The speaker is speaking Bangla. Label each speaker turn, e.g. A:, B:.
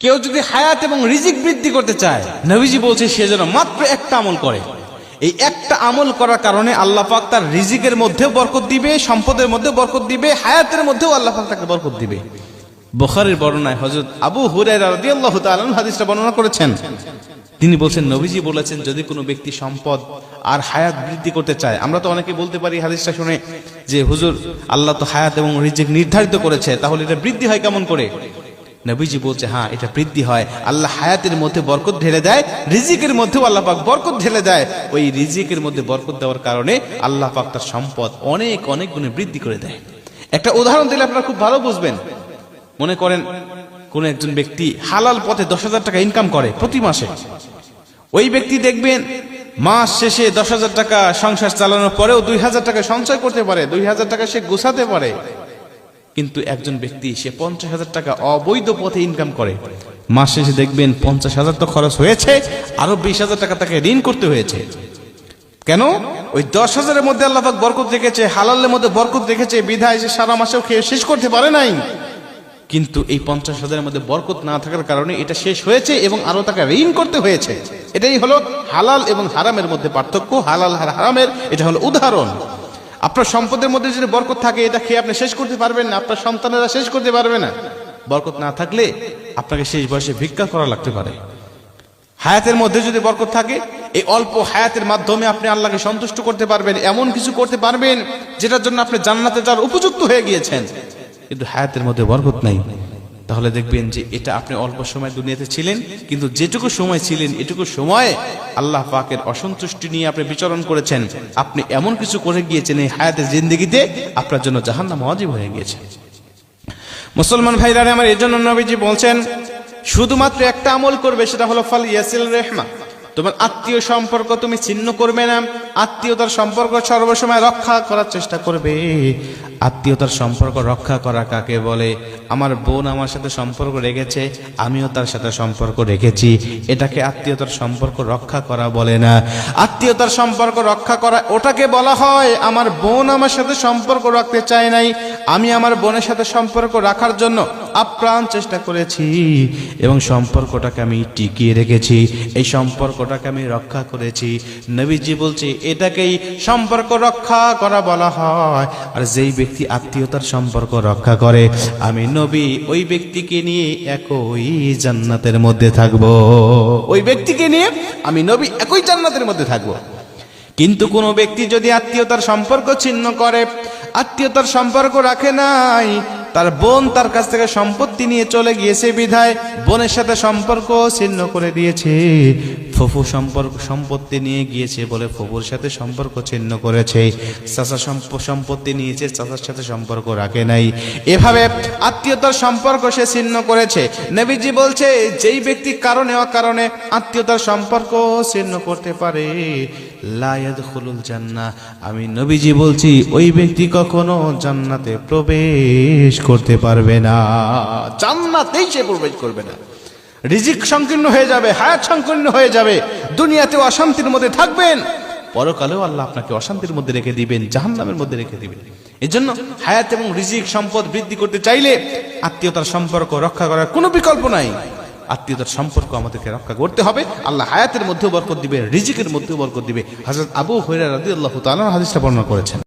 A: কেউ যদি হায়াত এবং রিজিক বৃদ্ধি করতে চায়, নবীজি বলছে সে যেন মাত্র একটা আমল করে। এই একটা আমল করার কারণে আল্লাহ পাক তার রিজিকের মধ্যে বরকত দিবে, সম্পদের মধ্যে বরকত দিবে, হায়াতের মধ্যেও আল্লাহ পাক তাকে বরকত দিবে। বুখারীর বর্ণনায় হযরত আবু হুরায়রা রাদিয়াল্লাহু তাআলা হাদিসটা বর্ণনা করেছেন। তিনি বলছেন নবীজি বলেছেন যদি কোনো ব্যক্তি সম্পদ আর হায়াত বৃদ্ধি করতে চায়, আমরা তো অনেকে বলতে পারি হাদিসটা শুনে যে হুজুর আল্লাহ তো হায়াত এবং রিজিক নির্ধারিত করেছে, তাহলে এটা বৃদ্ধি হয় কেমন করে? নবীজি বলছে হ্যাঁ, এটা বৃদ্ধি হয়। আল্লাহ হায়াতের মধ্যে বরকত ঢেলে দেয়, রিজিকের মধ্যেও আল্লাহ পাক বরকত ঢেলে দেয়। ওই রিজিকের মধ্যে বরকত দেওয়ার কারণে আল্লাহ পাক তার সম্পদ অনেক অনেক গুণে বৃদ্ধি করে দেয়। একটা উদাহরণ দিলে আপনারা খুব ভালো বুঝবেন। মনে করেন কোন একজন ব্যক্তি হালাল পথে 10,000 টাকা ইনকাম করে প্রতি মাসে। ওই ব্যক্তি দেখবেন মাস শেষে 10,000 টাকা সংসার চালানোর পরেও 2,000 টাকা সঞ্চয় করতে পারে, 2,000 টাকা সে গুছাতে পারে। কিন্তু একজন ব্যক্তি সে 50,000 টাকা অবৈধ পথে ইনকাম করে, মাস শেষে দেখবেন 50,000 তো খরচ হয়েছে, আরো 20,000 টাকা তাকে ঋণ করতে হয়েছে। কেন? ওই 10,000-এর মধ্যে আল্লাহ পাক বরকত রেখেছে, হালালের মধ্যে বরকত রেখেছে, বিধায় সে সারা মাসেও খেয়ে শেষ করতে পারে নাই। কিন্তু এই 50,000-এর মধ্যে বরকত না থাকার কারণে এটা শেষ হয়েছে এবং আরো তাকে ঋণ করতে হয়েছে। এটাই হলো হালাল এবং হারামের মধ্যে পার্থক্য, হালাল আর হারামের। এটা হলো উদাহরণ। আপনার সম্পদের মধ্যে যদি বরকত থাকে, এটা খেয়ে আপনি শেষ করতে পারবেন না, আপনার সন্তানেরা শেষ করতে পারবে না। বরকত না থাকলে আপনাকে শেষ বয়সে ভিক্ষা করা লাগতে পারে। হায়াতের মধ্যে যদি বরকত থাকে, এই অল্প হায়াতের মাধ্যমে আপনি আল্লাহকে সন্তুষ্ট করতে পারবেন, এমন কিছু করতে পারবেন যেটার জন্য আপনি জান্নাতে যাওয়ার উপযুক্ত হয়ে গিয়েছেন। কিন্তু হায়াতের মধ্যে বরকত নাই, তাহলে দেখবেন যে এটা আপনি অল্প সময় দুনিয়াতে ছিলেন, কিন্তু যেটুকু সময় ছিলেন এটুকু সময় আল্লাহ পাকের অসন্তুষ্টি নিয়ে আপনি বিচরণ করেছেন। আপনি এমন কিছু করে গিয়েছেন এই হায়াতের জিন্দেগিতে আপনার জন্য জাহান্নাম ওয়াজিব হয়ে গিয়েছে। মুসলমান ভাইরা আমার, এই জন্য নবীজি বলছেন শুধুমাত্র একটা আমল করবে, সেটা হলো ফাল ইয়াসিল রেহমা। তোমার আত্মীয় সম্পর্ক তুমি ছিন্ন করবে না, আত্মীয়তার সম্পর্ক সর্বসময় রক্ষা করার চেষ্টা করবে। আত্মীয়তার সম্পর্ক রক্ষা করা কাকে বলে? আমার বোন আমার সাথে সম্পর্ক রেখেছে, আমিও তার সাথে সম্পর্ক রেখেছি, এটাকে আত্মীয়তার সম্পর্ক রক্ষা করা বলে না। আত্মীয়তার সম্পর্ক রক্ষা করা ওটাকে বলা হয় আমার বোন আমার সাথে সম্পর্ক রাখতে চায় নাই, আমি আমার বোনের সাথে সম্পর্ক রাখার জন্য আপ্রাণ চেষ্টা করেছি এবং সম্পর্কটাকে আমি টিকিয়ে রেখেছি, এই সম্পর্কটাকে আমি রক্ষা করেছি। নবীজি বলছে এটাকেই সম্পর্ক রক্ষা করা বলা হয়। আর যেই ব্যক্তি আত্মীয়তার সম্পর্ক রক্ষা করে, আমি নবী ওই ব্যক্তিকে নিয়ে একই জান্নাতের মধ্যে থাকব। ওই ব্যক্তিকে নিয়ে আমি নবী একই জান্নাতের মধ্যে থাকব। কিন্তু কোন ব্যক্তি যদি আত্মীয়তার সম্পর্ক ছিন্ন করে, আত্মীয়তার সম্পর্ক রাখে নাই, তার বোন তার কাছ থেকে সম্পত্তি নিয়ে চলে গিয়েছে বিধায় বোনের সাথে সম্পর্ক ছিন্ন করে দিয়েছে, ফুফু সম্পত্তি নিয়ে গিয়েছে বলে ফুফুর সাথে সম্পর্ক ছিন্ন করেছে, চাচা সম্পত্তি নিয়েছে, চাচার সাথে সম্পর্ক রাখে নাই, এভাবে আত্মীয়তার সম্পর্ক সে ছিন্ন করেছে। নবীজি বলছে যেই ব্যক্তি কারণে অকারণে আত্মীয়তার সম্পর্ক ছিন্ন করতে পারে, লা ইয়াদখুলুল জান্নাহ, আমি নবীজি বলছি ওই ব্যক্তি কখনো জান্নাতে প্রবেশ করতে পারবে না, জান্নাতেই সে প্রবেশ করবে না। রিজিক সংকীর্ণ হয়ে যাবে, হায়াত সংকীর্ণ হয়ে যাবে, দুনিয়াতেও অশান্তির মধ্যে থাকবেন, পরকালেও আল্লাহ আপনাকে অশান্তির মধ্যে রেখে দিবেন, জাহান্নামের মধ্যে রেখে দিবেন। এজন্য হায়াত এবং রিজিক সম্পদ বৃদ্ধি করতে চাইলে আত্মীয়তার সম্পর্ক রক্ষা করার কোনো বিকল্প নাই। আত্মীয়তার সম্পর্ক আমাদেরকে রক্ষা করতে হবে। আল্লাহ হায়াতের মধ্যেও বরকত দিবে, রিজিকের মধ্যেও বরকত দিবে। হযরত আবু হুরায়রা রাদিয়াল্লাহু তাআলা হাদিসটা বর্ণনা করেছেন।